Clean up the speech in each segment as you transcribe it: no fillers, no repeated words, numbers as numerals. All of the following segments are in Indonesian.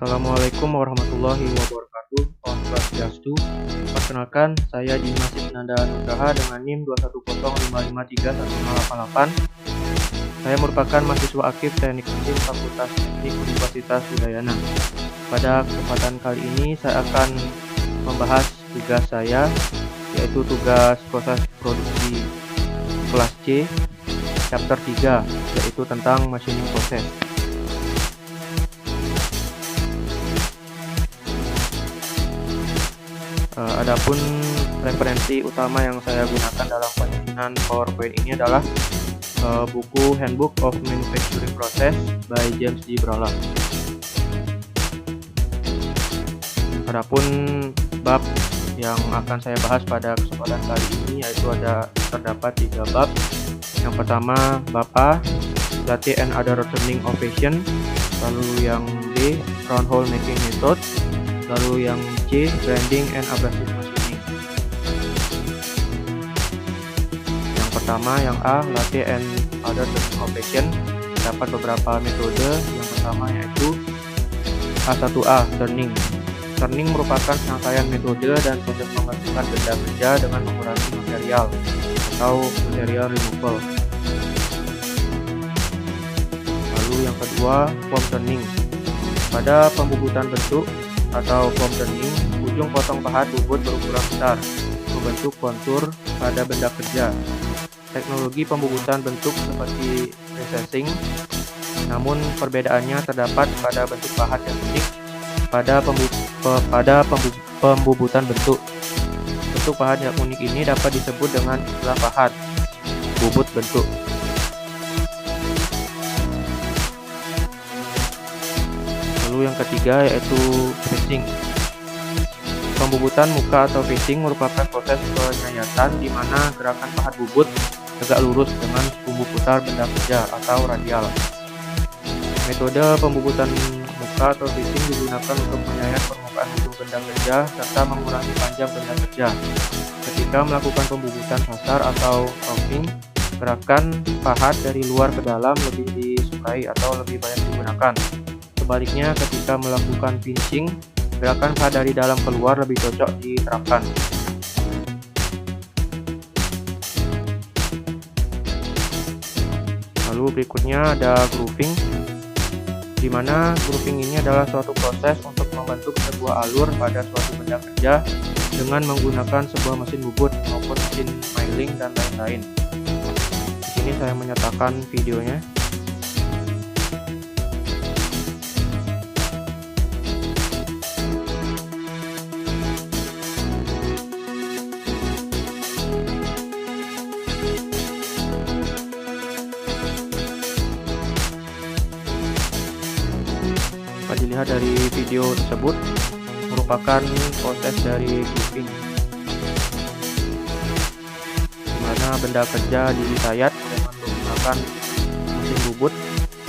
Assalamualaikum warahmatullahi wabarakatuh. Om Swastiastu. Perkenalkan, saya Dimas Isnanda Nugraha dengan NIM 210553188. Saya merupakan mahasiswa aktif Teknik Mesin Fakultas Teknik Universitas Udayana. Pada kesempatan kali ini saya akan membahas tugas saya, yaitu tugas proses produksi kelas C, chapter 3, yaitu tentang machining proses. Adapun referensi utama yang saya gunakan dalam penyusunan PowerPoint ini adalah buku Handbook of Manufacturing Process by James D. Brawler. Adapun bab yang akan saya bahas pada kesempatan kali ini yaitu terdapat 3 bab. Yang pertama bab A, Latte and Other Turning Operation, lalu yang B, Round Hole Making Method, lalu yang C, Grinding and Abrasive Machining. Yang pertama yang A, Latte and Other Turning Operation, dapat beberapa metode. Yang pertama yaitu A1A, Turning. Turning merupakan serangkaian metode dan proses pembentukan benda kerja dengan mengurangi material atau material removal. Lalu yang kedua, Form Turning. Pada pembubutan bentuk atau form turning, ujung potong pahat bubut berukuran besar membentuk kontur pada benda kerja. Teknologi pembubutan bentuk seperti recessing, namun perbedaannya terdapat pada bentuk pahat yang unik pada pembubutan bentuk. Bentuk pahat yang unik ini dapat disebut dengan istilah pahat bubut bentuk. Lalu yang ketiga yaitu facing. Pembubutan muka atau facing merupakan proses penyayatan di mana gerakan pahat bubut tegak lurus dengan bumbu putar benda kerja atau radial. Metode pembubutan muka atau facing digunakan untuk menyayat permukaan ujung benda kerja serta mengurangi panjang benda kerja. Ketika melakukan pembubutan dasar atau roughing, gerakan pahat dari luar ke dalam lebih disukai atau lebih banyak digunakan. Sebaliknya, ketika melakukan pinching, gerakan pahat dari dalam keluar lebih cocok diterapkan. Lalu berikutnya ada grooving, di mana grooving ini adalah suatu proses untuk membentuk sebuah alur pada suatu benda kerja dengan menggunakan sebuah mesin bubut maupun mesin milling dan lain-lain. Di sini saya menyertakan videonya. Dapat dilihat dari video tersebut merupakan proses dari grooving, di mana benda kerja disayat dengan menggunakan mesin bubut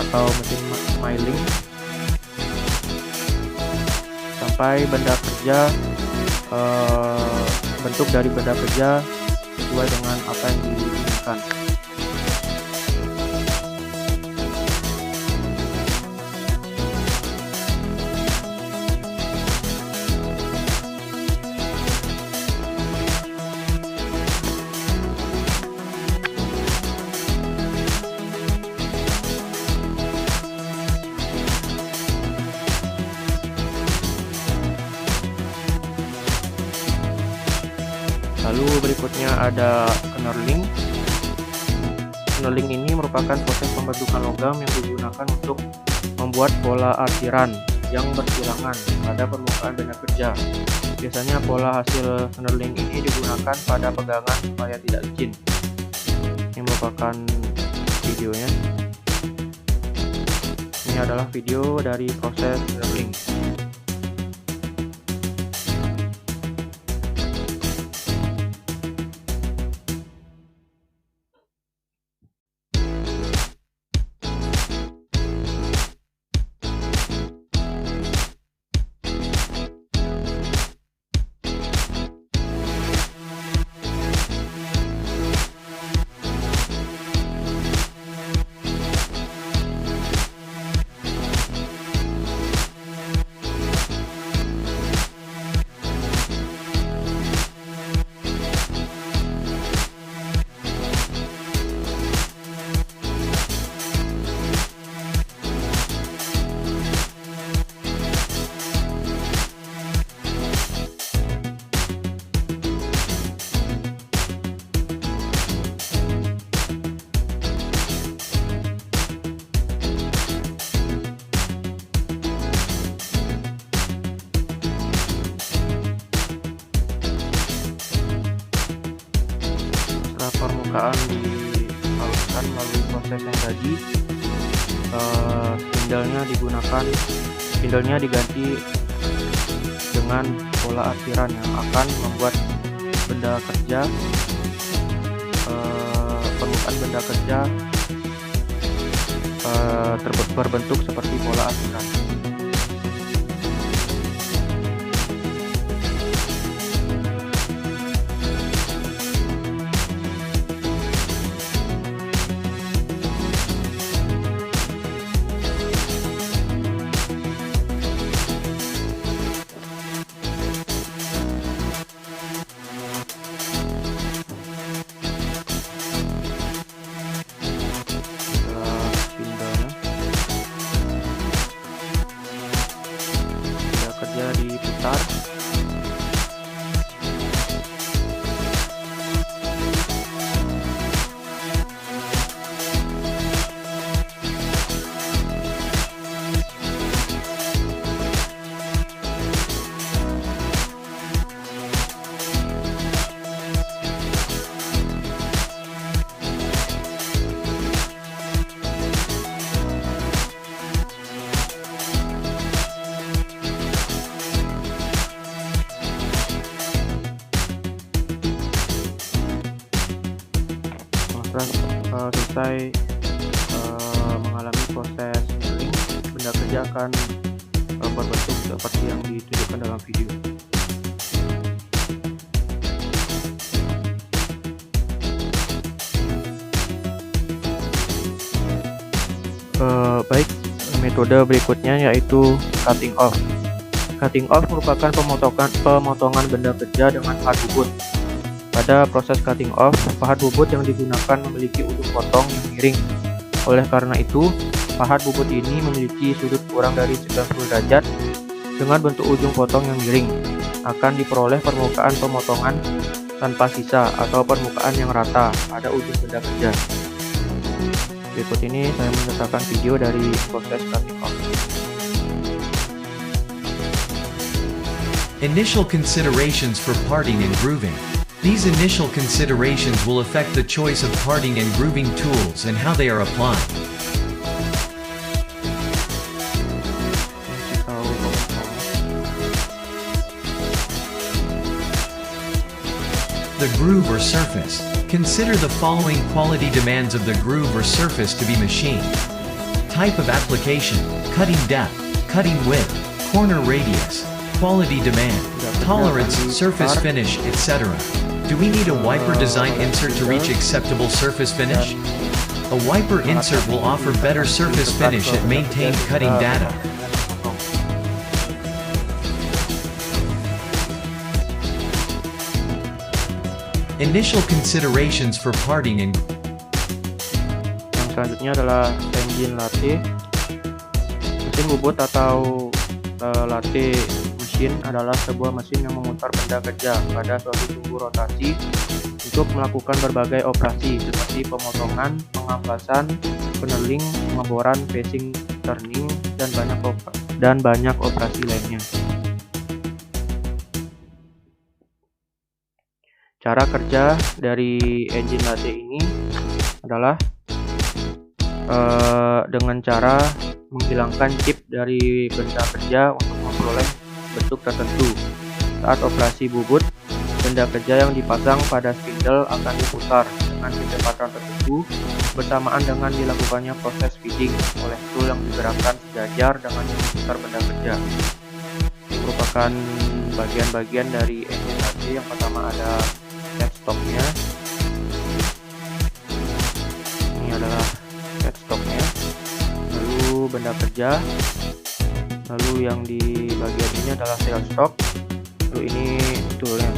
atau mesin milling sampai benda kerja bentuk dari benda kerja sesuai dengan apa yang diinginkan. Lalu berikutnya ada knurling. Knurling ini merupakan proses pembentukan logam yang digunakan untuk membuat pola artiran yang bersilangan pada permukaan benda kerja. Biasanya pola hasil knurling ini digunakan pada pegangan supaya tidak licin. Ini merupakan videonya. Ini adalah video dari proses knurling. permukaan dihaluskan melalui proses yang tadi. Spindle-nya diganti dengan pola asiran yang akan membuat permukaan benda kerja berbentuk seperti pola asiran. Diputar. Selesai mengalami proses milling, benda kerja akan berbentuk seperti yang ditunjukkan dalam video. Baik, metode berikutnya yaitu cutting off. Cutting off merupakan pemotongan benda kerja dengan pahat bubut. Pada proses cutting off, pahat bubut yang digunakan memiliki ujung potong yang miring. Oleh karena itu, pahat bubut ini memiliki sudut kurang dari 90 derajat dengan bentuk ujung potong yang miring. Akan diperoleh permukaan pemotongan tanpa sisa atau permukaan yang rata pada ujung benda kerja. Berikut ini saya menceritakan video dari proses cutting off. Initial considerations for parting and grooving. These initial considerations will affect the choice of parting and grooving tools and how they are applied. The groove or surface. Consider the following quality demands of the groove or surface to be machined. Type of application, cutting depth, cutting width, corner radius, quality demand, tolerance, surface finish, etc. Do we need a wiper design insert to reach acceptable surface finish? A wiper insert will offer better surface finish at maintained cutting data. Initial considerations for parting and yang selanjutnya adalah engine lathe. Mesin bubut atau lathe mesin adalah sebuah mesin yang memutar benda kerja pada suatu sumbu rotasi untuk melakukan berbagai operasi seperti pemotongan, pengampasan, penurling, pengeboran, facing, turning, dan banyak operasi lainnya. Cara kerja dari engine lathe ini adalah dengan cara menghilangkan chip dari benda kerja untuk memperoleh bentuk tertentu. Saat operasi bubut, benda kerja yang dipasang pada spindle akan diputar dengan kecepatan tertentu bersamaan dengan dilakukannya proses feeding oleh tool yang digerakkan sejajar dengan yang memutar benda kerja. Ini merupakan bagian-bagian dari engine lathe. Yang pertama ada headstocknya. Ini adalah headstocknya. Lalu benda kerja. Lalu yang di bagian ini adalah tailstock. Lalu ini toolnya.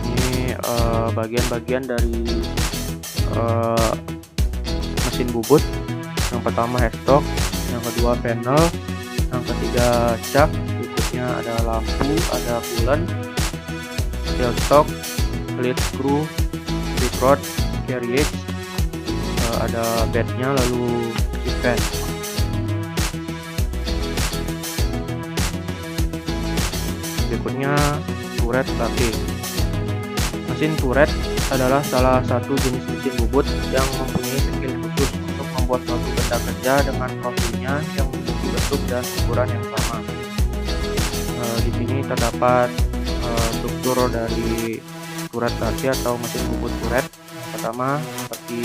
Ini bagian-bagian dari mesin bubut. Yang pertama headstock, yang kedua panel, yang ketiga chuck, berikutnya ada lampu, ada coolant, tailstock, lead screw, rod, carriage, ada bednya, lalu seat fan. Berikutnya turret latih. Mesin turret adalah salah satu jenis mesin bubut yang mempunyai skill khusus untuk membuat suatu benda kerja dengan profilnya yang memiliki bentuk dan ukuran yang sama. Di sini terdapat struktur dari turret latih atau mesin bubut turret. Yang pertama, seperti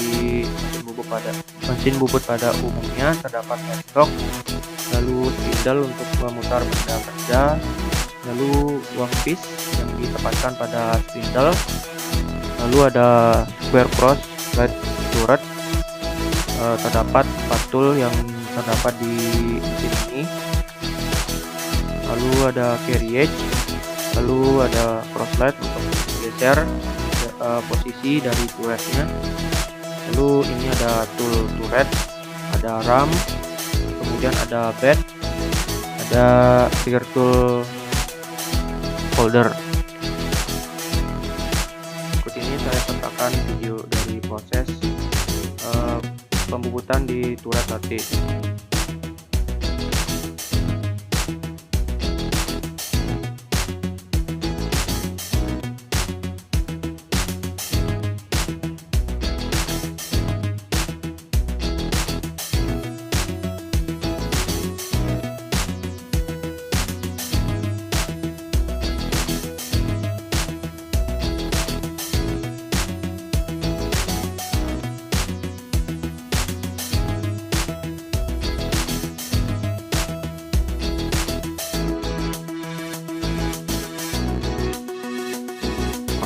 mesin bubut pada umumnya terdapat headstock, lalu spindle untuk memutar benda kerja, lalu workpiece yang ditempatkan pada spindle, lalu ada square cross slide turret. Terdapat spatul yang terdapat di mesin ini, lalu ada carriage, lalu ada cross slide untuk geser posisi dari turretnya. Lalu ini ada tool turret, ada ram, kemudian ada bed, ada virtual holder. Berikut ini saya sertakan video dari proses pembubutan di turret latih.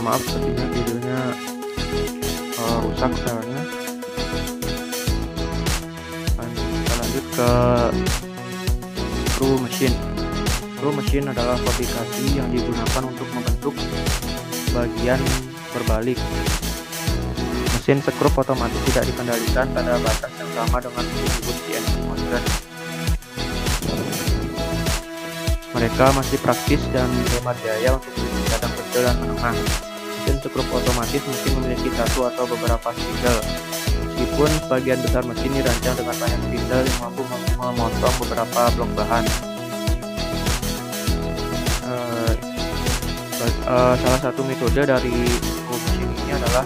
Maaf sepertinya videonya rusak filenya. Kita lanjut ke screw machine. Screw machine adalah fabrikasi yang digunakan untuk membentuk bagian berbalik. Mesin skrup otomatis tidak dikendalikan pada batas yang sama dengan mesin bubut CNC modern. Mereka masih praktis dan hemat biaya untuk kadang kecil dan menengah. Mesin skrup otomatis mungkin memiliki satu atau beberapa spindle. Meskipun sebagian besar mesin dirancang dengan banyak spindle yang mampu memotong beberapa blok bahan. Salah satu metode dari screw machine ini adalah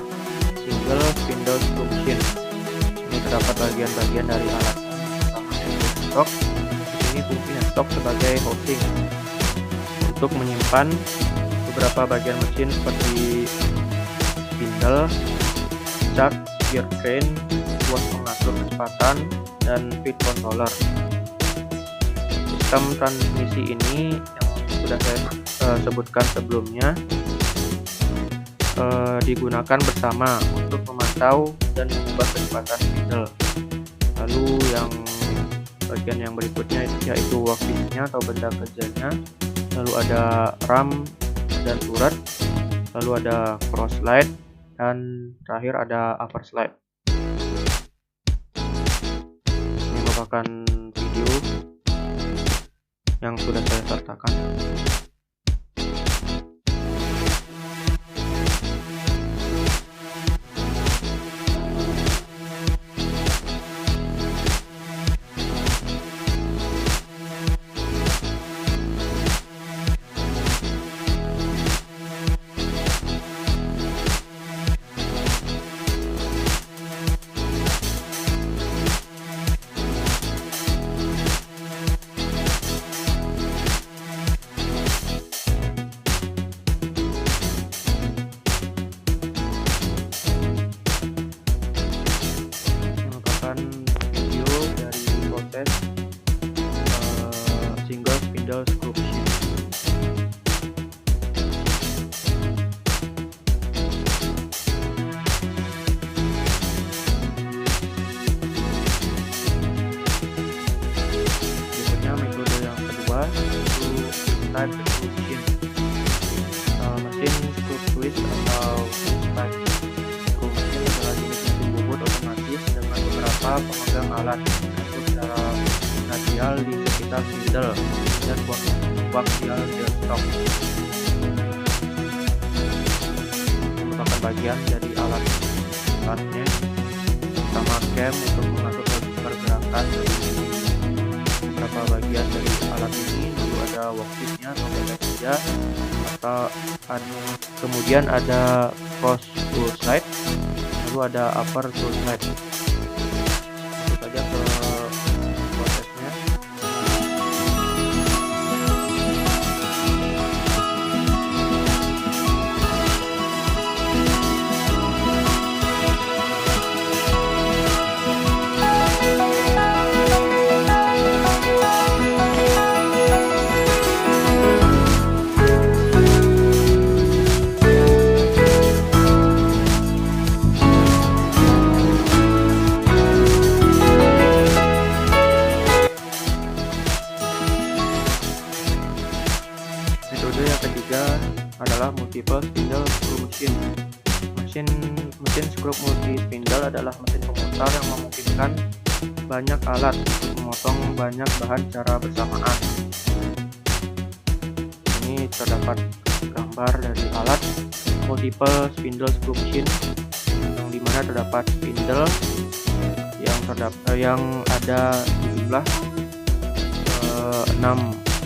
single spindle screw machine. Ini terdapat bagian-bagian dari alat utama headstock. Di sini fungsi headstock sebagai housing untuk menyimpan beberapa bagian mesin seperti spindle, chuck, gear train, buat mengatur kecepatan, dan speed controller. Sistem transmisi ini yang sudah saya sebutkan sebelumnya digunakan bersama untuk memantau dan mengubah kecepatan spindle. Lalu yang bagian yang berikutnya yaitu workpiece-nya atau benda kerjanya, lalu ada ram dan turret, lalu ada cross slide, dan terakhir ada upper slide. Ini merupakan video yang sudah saya sertakan. Video dari proses single spindle screw machine. Berikutnya metode yang kedua yaitu type screw machine. Mesin screw twist atau type screw machine adalah jenis mesin bubut otomatis dengan beberapa pemegang alat untuk secara radial di sekitar spindle dan koaksial deadstock. Merupakan bagian dari alatnya, sama cam untuk mengatur pergerakan dari beberapa bagian dari alat ini, lalu ada worksheet-nya atau kerja, atau kemudian ada cross tool slide, lalu ada upper tool slide. Langsung saja ke prosesnya. Metode yang ketiga adalah multiple spindle screw machine. Mesin skrup multi spindle adalah mesin pemutar yang memungkinkan banyak alat untuk memotong banyak bahan secara bersamaan. Ini terdapat gambar dari alat multiple spindle screw machine, yang dimana terdapat spindle yang ada jumlah 6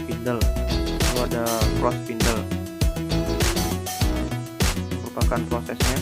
spindle. Lalu ada cross spindle. Merupakan prosesnya.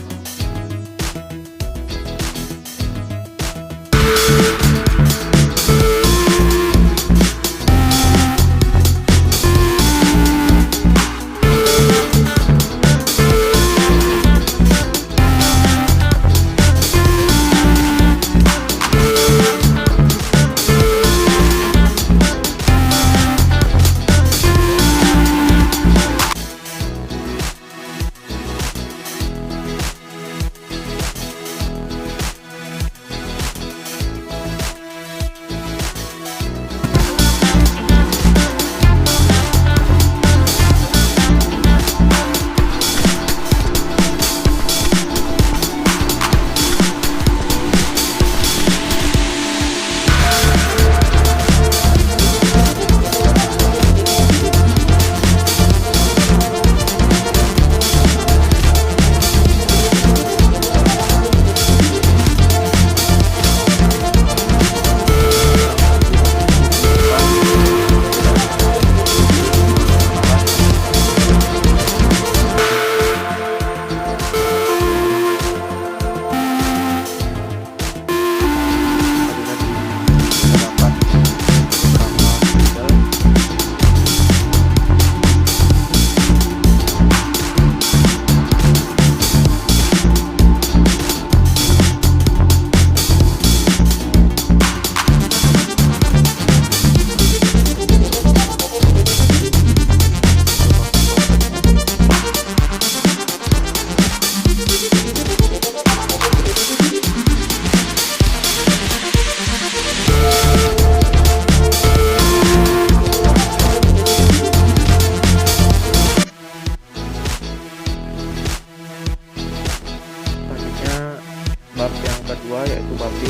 Bab yang kedua yaitu bab B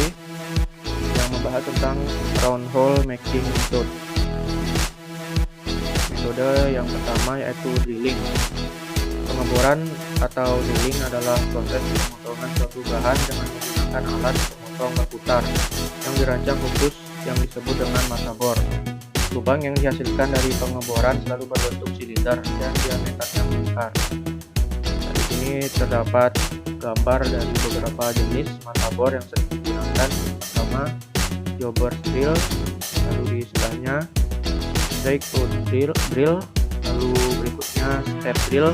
yang membahas tentang round hole making method. Metode yang pertama yaitu drilling. Pengeboran atau drilling adalah proses pemotongan suatu bahan dengan menggunakan alat pemotong berputar yang dirancang khusus yang disebut dengan masa bor. Lubang yang dihasilkan dari pengeboran selalu berbentuk silinder dan diameternya besar. Di sini terdapat gambar dari beberapa jenis mata bor yang sering digunakan. Pertama, jobber drill, lalu di sebelahnya strike drill, lalu berikutnya step drill,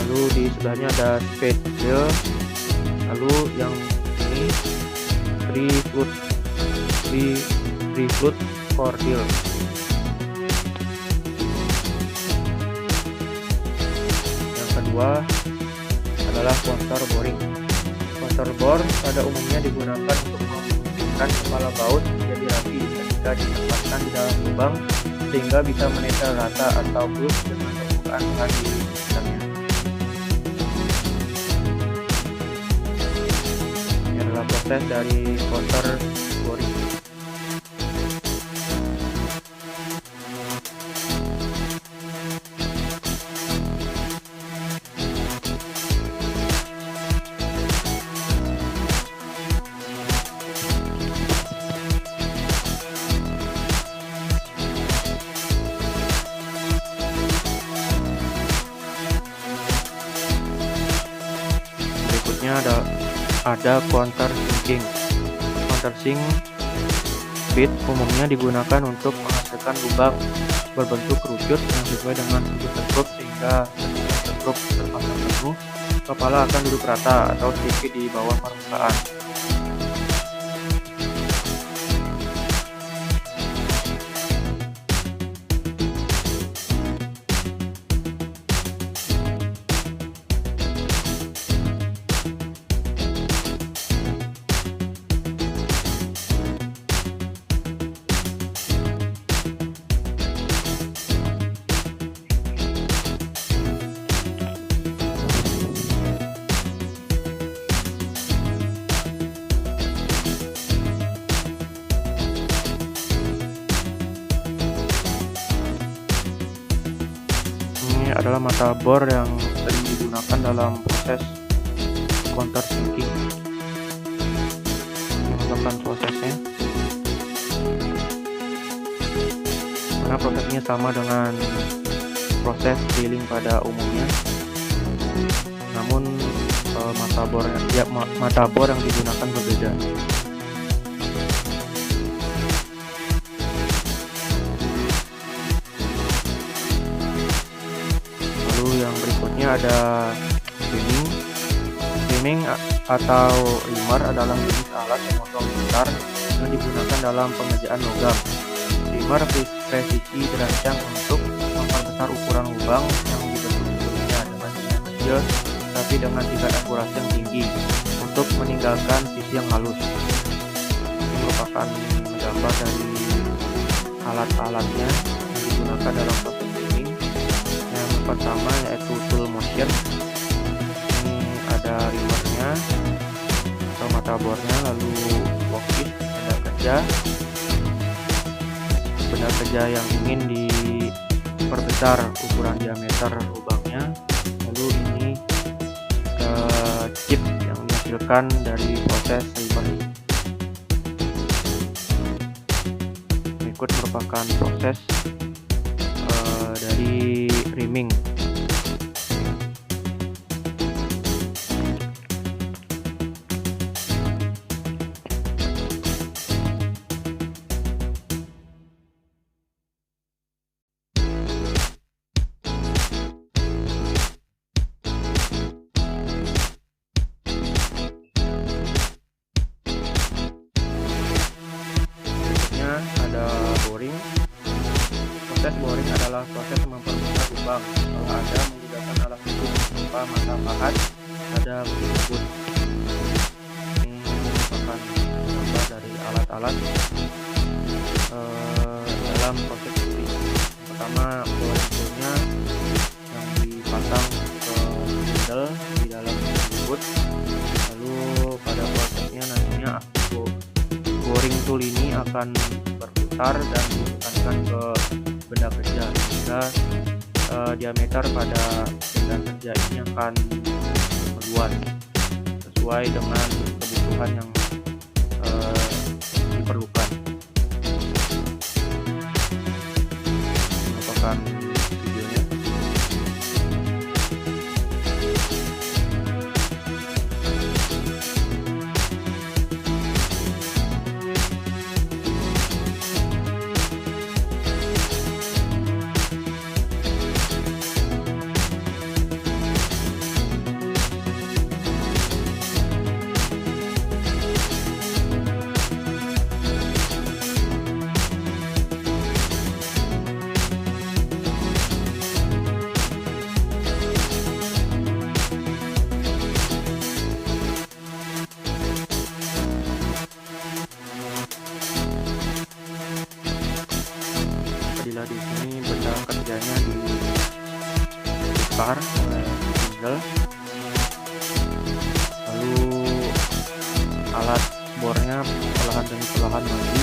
lalu di sebelahnya ada spade drill, lalu yang ini three foot core drill. Yang kedua adalah contour boring. Contour bor pada umumnya digunakan untuk memungkinkan kepala baut menjadi rapi ketika ditempatkan di dalam lubang sehingga bisa menempel rata atau plus dengan permukaan bahan di sekitarnya. Ini adalah proses dari contour boring. Berikutnya ada countersink. Countersink bit umumnya digunakan untuk menghasilkan lubang berbentuk kerucut yang sesuai dengan sudut sekrup, sehingga ketika sekrup terpasang penuh, kepala akan duduk rata atau sedikit di bawah permukaan. Ini adalah mata bor yang sering digunakan dalam proses countersinking. Menunjukkan prosesnya, karena prosesnya sama dengan proses drilling pada umumnya, namun mata bor yang digunakan berbeda. Yang berikutnya ada riming atau rimmer adalah jenis alat pemotong besar yang digunakan dalam pengerjaan logam. Rimmer presisi dirancang untuk memperbesar ukuran lubang yang dibentuk sebelumnya dengan yang kecil tapi dengan tingkat akurasi yang tinggi untuk meninggalkan sisi yang halus. Ini merupakan gambar dari alat-alatnya yang digunakan dalam proses riming. Yang pertama yaitu tool motion. Ini ada rimmernya atau mata bornya, lalu workpiece, benda kerja yang ingin diperbesar ukuran diameter lubangnya, lalu ini chip yang dihasilkan dari proses rimmer. Berikut merupakan proses dari riming. Berikutnya ada boring. Proses boring adalah proses memperbesar lubang. Kalau ada menggunakan alat khusus berupa mata pahat, ada tersebut. Ini merupakan gambar dari alat-alat dalam proses boring. Pertama, boring toolnya yang dipasang ke spindle di dalam tersebut. Lalu pada prosesnya nantinya boring tool ini akan berputar dan ditekankan ke benda kerja, sehingga diameter pada benda kerja ini akan meluas sesuai dengan kebutuhan yang diperlukan. Merupakan videonya. Bila di sini benda kerjanya dibakar oleh spindle, lalu alat bornya perlahan demi perlahan maju.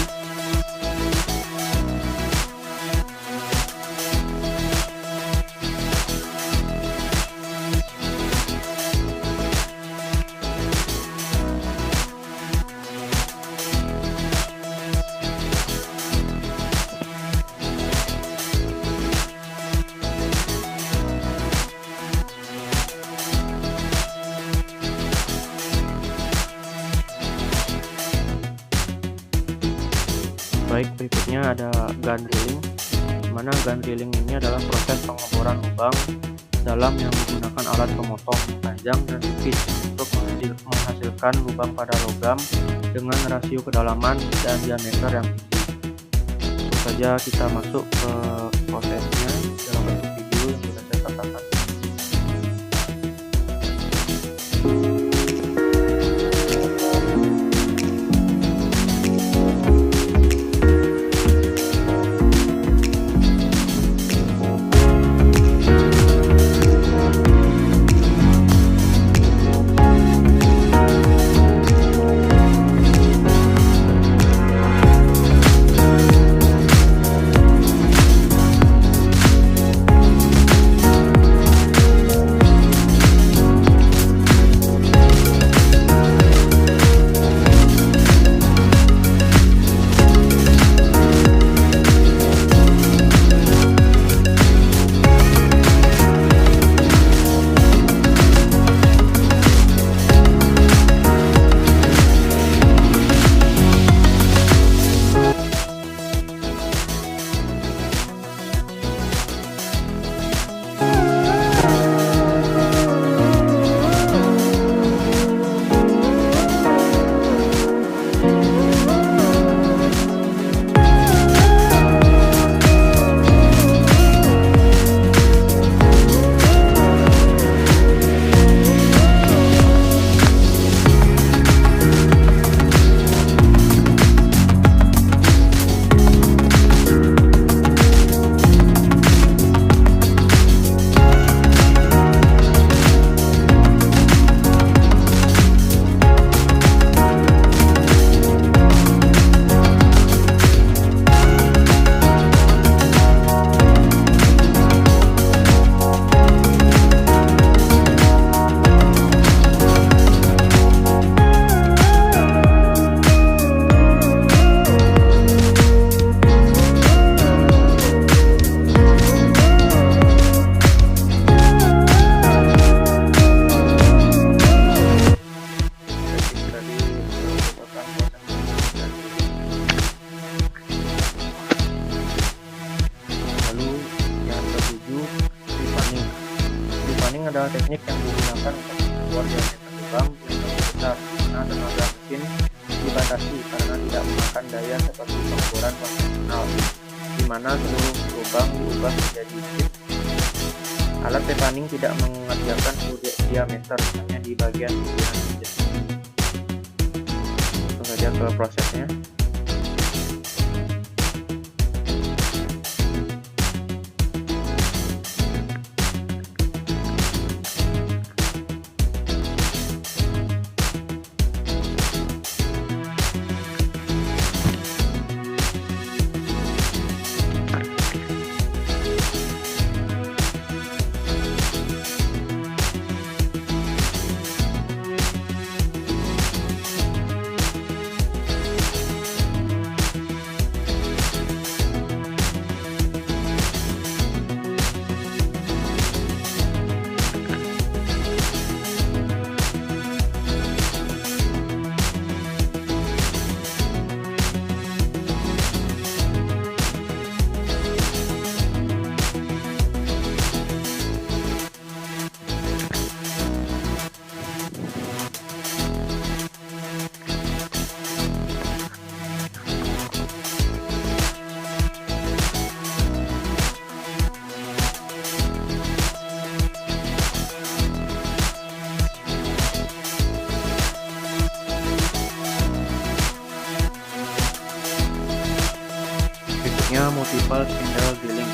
Baik, berikutnya ada gun drilling, di mana gun drilling ini adalah proses pengeboran lubang dalam yang menggunakan alat pemotong panjang dan tipis untuk menghasilkan lubang pada logam dengan rasio kedalaman dan diameter yang tinggi. Langsung saja kita masuk ke prosesnya dalam bentuk video yang sudah saya katakan. Adalah teknik yang digunakan untuk membuat diameter lubang yang lebih besar, karena tenaga mesin dibatasi karena tidak memakan daya seperti pengeboran konvensional, di mana seluruh lubang diubah menjadi tip. Alat tepaning tidak mengerjakan seluruh diameter, hanya di bagian pinggiran saja. Langsung saja ke prosesnya. Multiple spindle drilling,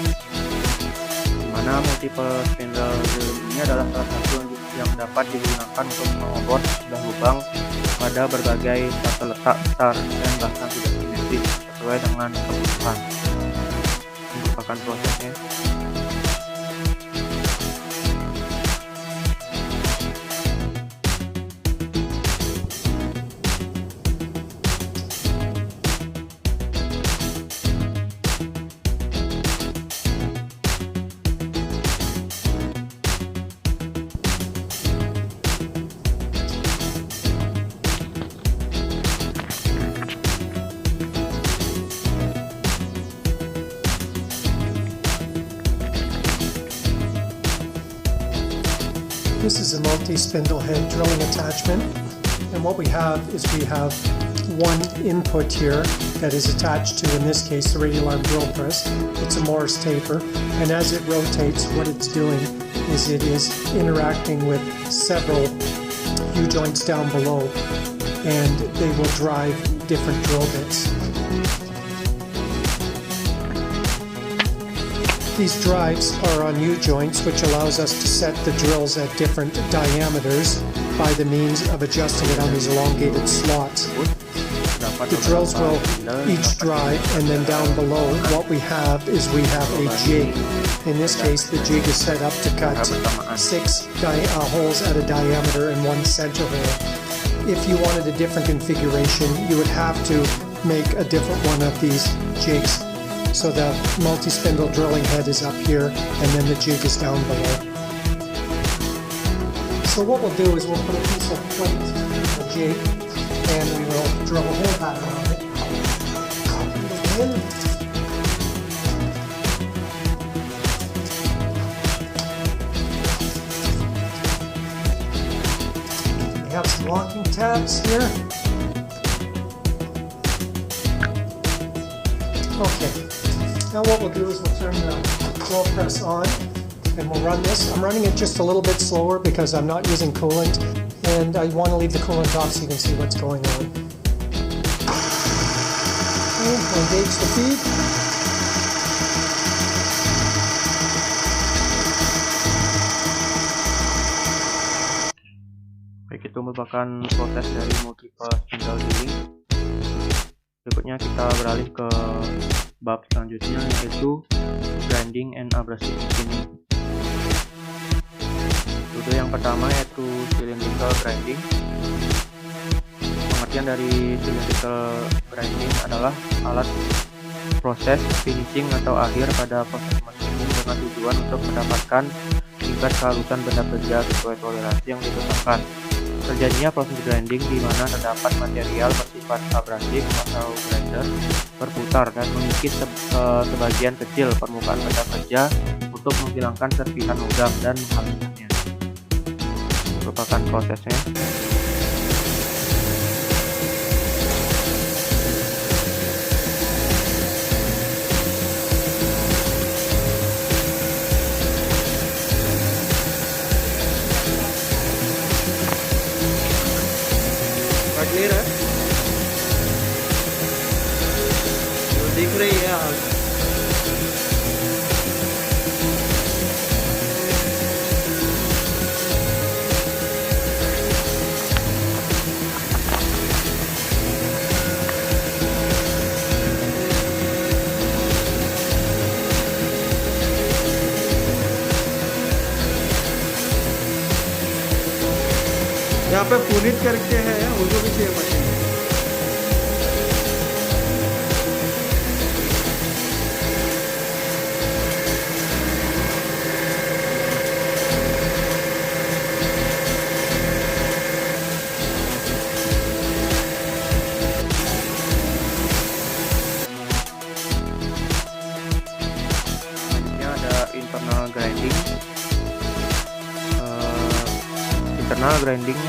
di mana multiple spindle drilling ini adalah salah satu yang dapat digunakan untuk mengobor sebuah lubang pada berbagai tata letak besar dan bahkan tidak simetris sesuai dengan kebutuhan. Ini merupakan prosesnya. This is a multi-spindle head drilling attachment, and what we have is we have one input here that is attached to, in this case, the radial arm drill press. It's a Morse taper, and as it rotates, what it's doing is it is interacting with several U-joints down below, and they will drive different drill bits. These drives are on U-joints, which allows us to set the drills at different diameters by the means of adjusting it on these elongated slots. The drills will each drive, and then down below what we have is we have a jig. In this case, the jig is set up to cut 6 holes at a diameter and 1 center hole. If you wanted a different configuration, you would have to make a different one of these jigs. So the multi-spindle drilling head is up here, and then the jig is down below. So what we'll do is we'll put a piece of plate in the jig, and we will drill a hole pattern on it. We have some locking tabs here. Okay. Now what we'll do is we'll turn the drill press on, and we'll run this. I'm running it just a little bit slower because I'm not using coolant, and I want to leave the coolant off so you can see what's going on. Okay, we'll engage the feed. Baik, itu merupakan proses dari multiple spindle drilling. Berikutnya kita beralih ke bab selanjutnya, yaitu grinding and abrasive machining. Metode yang pertama yaitu cylindrical grinding. Pengertian dari cylindrical grinding adalah alat proses finishing atau akhir pada proses machining dengan tujuan untuk mendapatkan tingkat kehalusan benda kerja sesuai toleransi yang ditetapkan. Terjadinya proses grinding di mana terdapat material bersifat abrasif atau grinder berputar dan mengikis sebagian kecil permukaan benda kerja untuk menghilangkan serpihan logam dan menghaluskannya. Merupakan prosesnya. Clear है जो दिख रही है आग यहाँ पे पुनीत करके है उनको भी चाहिए machine Selanjutnya ada internal grinding. Internal grinding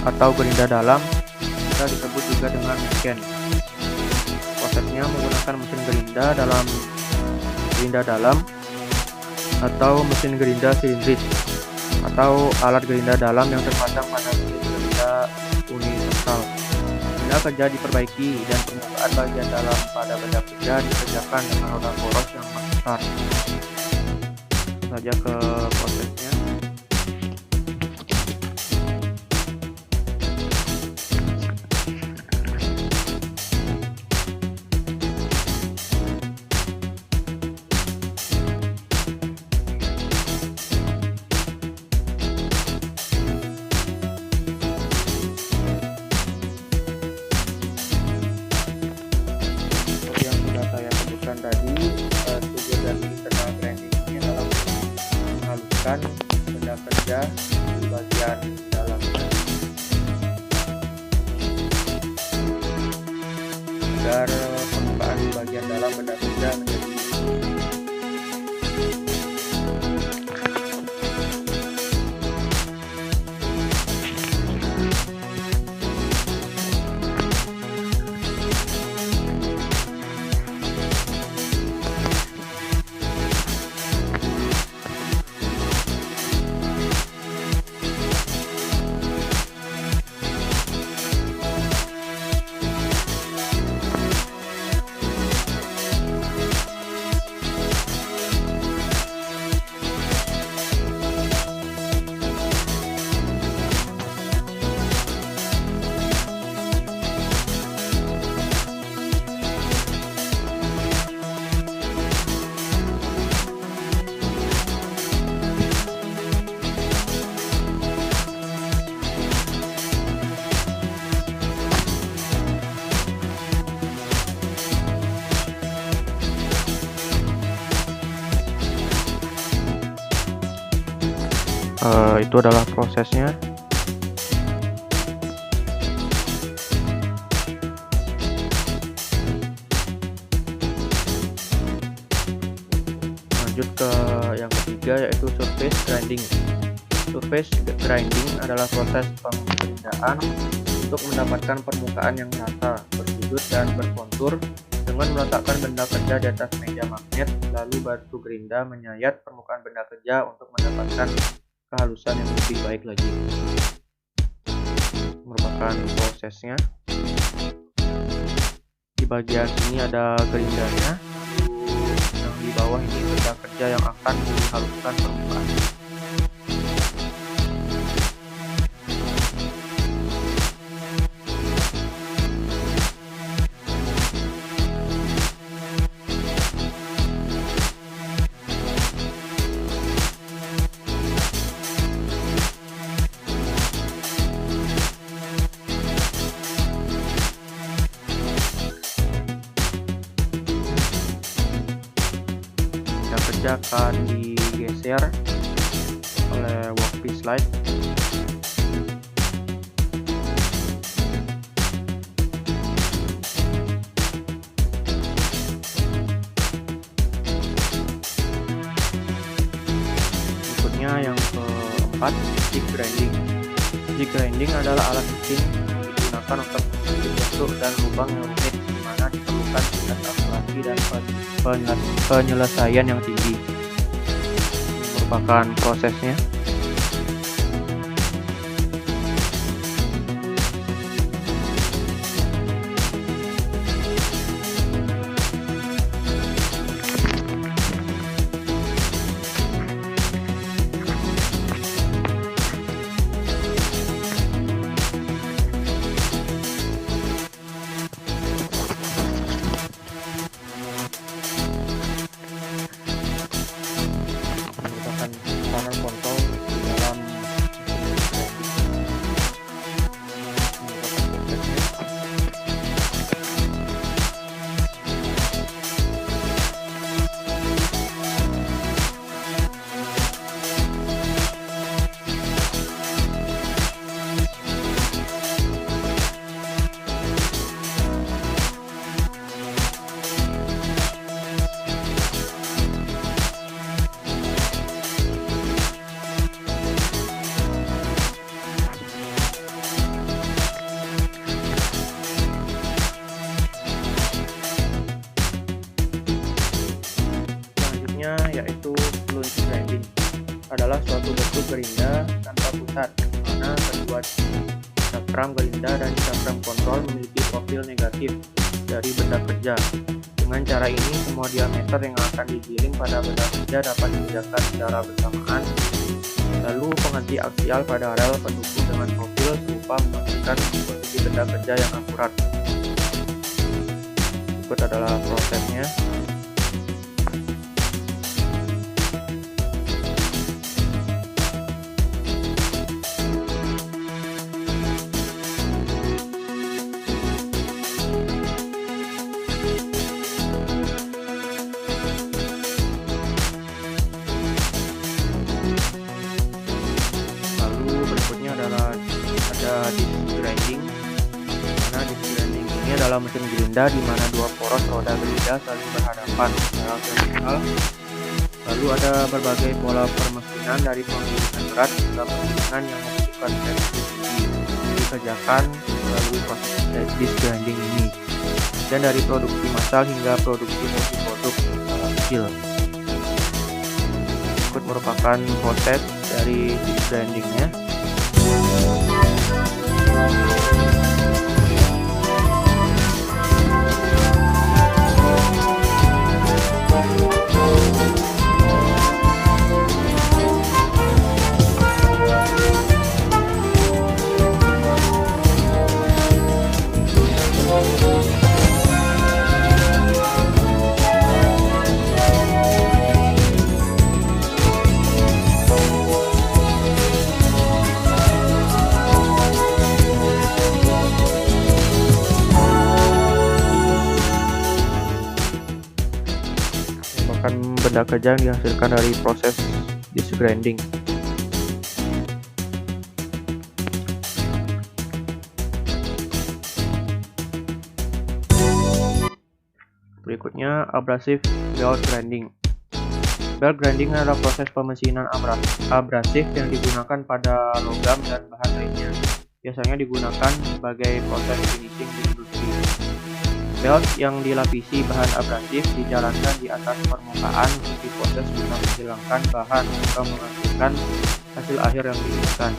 atau gerinda dalam bisa disebut juga dengan meken. Prosesnya menggunakan mesin gerinda dalam atau mesin gerinda silindris atau alat gerinda dalam yang terpasang pada mesin gerinda universal. Benda kerja diperbaiki dan permukaan bagian dalam pada benda kerja dikerjakan dengan roda poros yang besar. Langsung saja ke prosesnya. Tadi tujuan dari internal grinding ini adalah menghaluskan benda kerja di bagian dalamnya agar permukaan di bagian dalam benda kerja menjadi Itu adalah prosesnya. Lanjut ke yang ketiga, yaitu surface grinding. Surface grinding adalah proses penggerindaan untuk mendapatkan permukaan yang rata, bersudut, dan berkontur dengan meletakkan benda kerja di atas meja magnet, lalu batu gerinda menyayat permukaan benda kerja untuk mendapatkan kehalusan yang lebih baik lagi. Merupakan prosesnya. Di bagian sini ada gerindanya, yang di bawah ini benda kerja yang akan dihaluskan permukaan. Kerja akan digeser oleh workpiece slide. Berikutnya yang keempat, jig grinding. Jig grinding adalah alat mesin yang digunakan untuk membentuk bentuk dan lubang yang rumit, di mana diperlukan tingkat kalkulasi dan penyelesaian yang tinggi. Merupakan prosesnya. Panel kontrol di dalam yaitu fluid grinding adalah suatu bentuk gerinda tanpa pusat, di mana kedua cakram gerinda dan cakram kontrol memiliki profil negatif dari benda kerja. Dengan cara ini, semua diameter yang akan digiling pada benda kerja dapat dikerjakan secara bersamaan. Lalu penghenti aksial pada rel pendukung dengan profil serupa memastikan posisi benda kerja yang akurat. Berikut adalah prosesnya. Ada disc grinding, mana disc grinding ini adalah mesin gerinda di mana dua poros roda gerinda saling berhadapan secara vertikal. Lalu ada berbagai pola permesinan dari penggilingan berat hingga penggilingan yang membutuhkan teknik tinggi dikerjakan melalui proses disc grinding ini, dan dari produksi massal hingga produksi multiproduk skala kecil. Berikut merupakan proses dari disc grindingnya. Benda kerja yang dihasilkan dari proses disc grinding. Berikutnya abrasive belt grinding. Belt grinding adalah proses pemesinan abrasif yang digunakan pada logam dan bahan lainnya. Biasanya digunakan sebagai proses finishing di industri. Belt yang dilapisi bahan abrasif dijalankan di atas permukaan untuk diproses guna menghilangkan bahan atau menghasilkan hasil akhir yang diinginkan.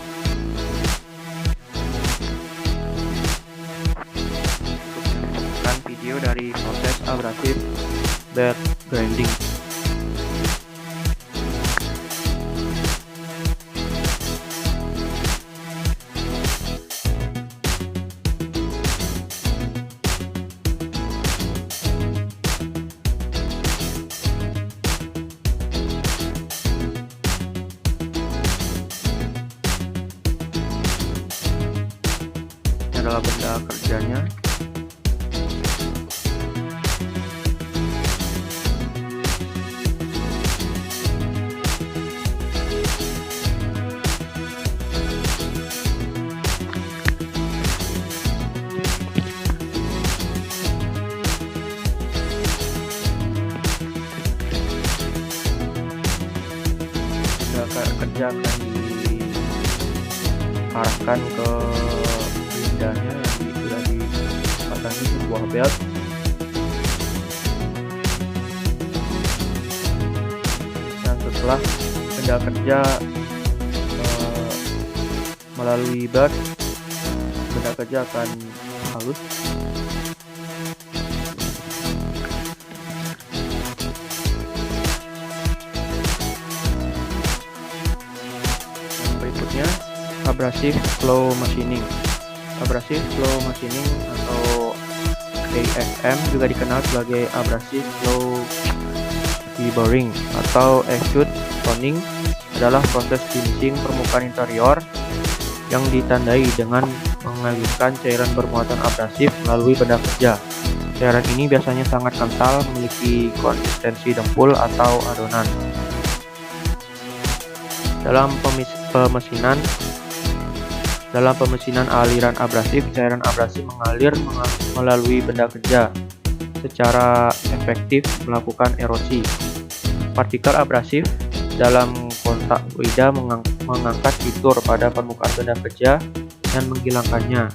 Untuk video dari proses abrasif belt grinding. Adalah benda kerjanya. Benda kerja akan diarahkan ke yang sudah dipasangi sebuah belt. Dan setelah benda kerja melalui belt, benda kerja akan halus. Dan berikutnya abrasive flow machining. Abrasive flow machining atau AFM juga dikenal sebagai abrasive flow deburring atau acute toning adalah proses finishing permukaan interior yang ditandai dengan mengalirkan cairan bermuatan abrasif melalui benda kerja. Cairan ini biasanya sangat kental, memiliki konsistensi dempul atau adonan. Dalam pemesinan aliran abrasif, cairan abrasif mengalir melalui benda kerja secara efektif melakukan erosi. Partikel abrasif dalam kontak lidah mengangkat fitur pada permukaan benda kerja dan menghilangkannya.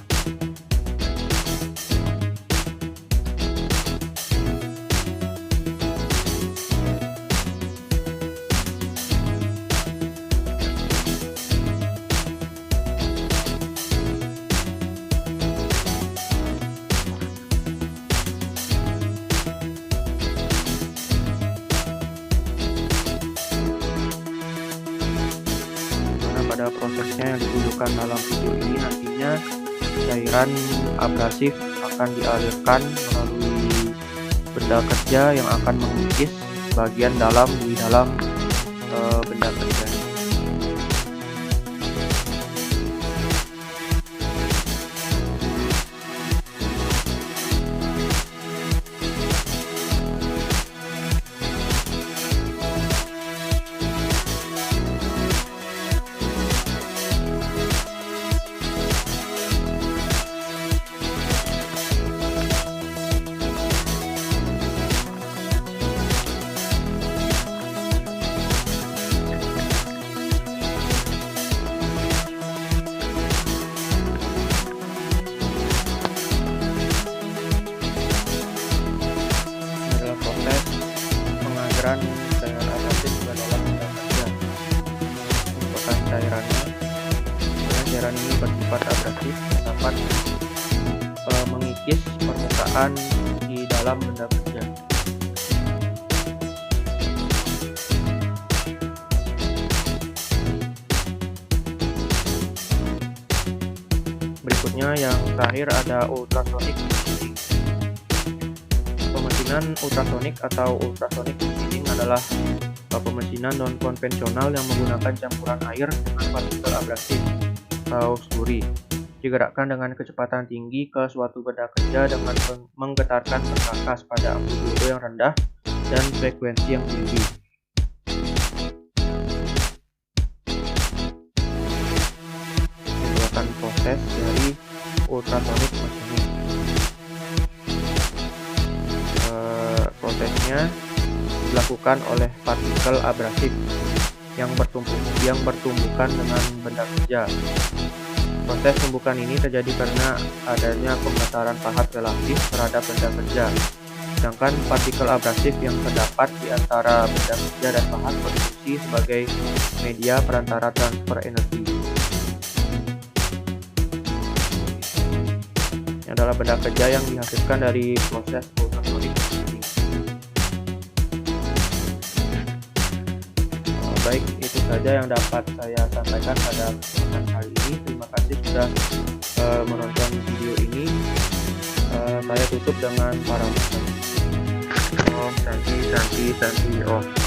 Pada prosesnya yang ditunjukkan dalam video ini, nantinya cairan abrasif akan dialirkan melalui benda kerja yang akan mengikis bagian dalam di dalam benda kerja. Cairan abrasif juga dalam benda kerja. Merupakan cairannya, karena cairan ini bersifat abrasif dapat mengikis permukaan di dalam benda kerja. Berikutnya yang terakhir ada ultrasonic machining. Pemesinan ultrasonik atau ultrasonic machining adalah pemesinan non-konvensional yang menggunakan campuran air dengan partikel abrasif atau slurry. Digerakkan dengan kecepatan tinggi ke suatu benda kerja dengan menggetarkan perkakas pada amplitudo yang rendah dan frekuensi yang tinggi. Ini merupakan proses dari ultrasonic machining. dilakukan oleh partikel abrasif yang bertumbukan dengan benda kerja. Proses tumbukan ini terjadi karena adanya pemutaran pahat relatif terhadap benda kerja. Sedangkan partikel abrasif yang terdapat di antara benda kerja dan pahat berfungsi sebagai media perantara transfer energi. Ini adalah benda kerja yang dihasilkan dari proses ultrasonic ini. Baik, itu saja yang dapat saya sampaikan pada kesempatan kali ini. Terima kasih sudah menonton video ini. Saya tutup dengan parameter. Om Santi Santi Santi Om.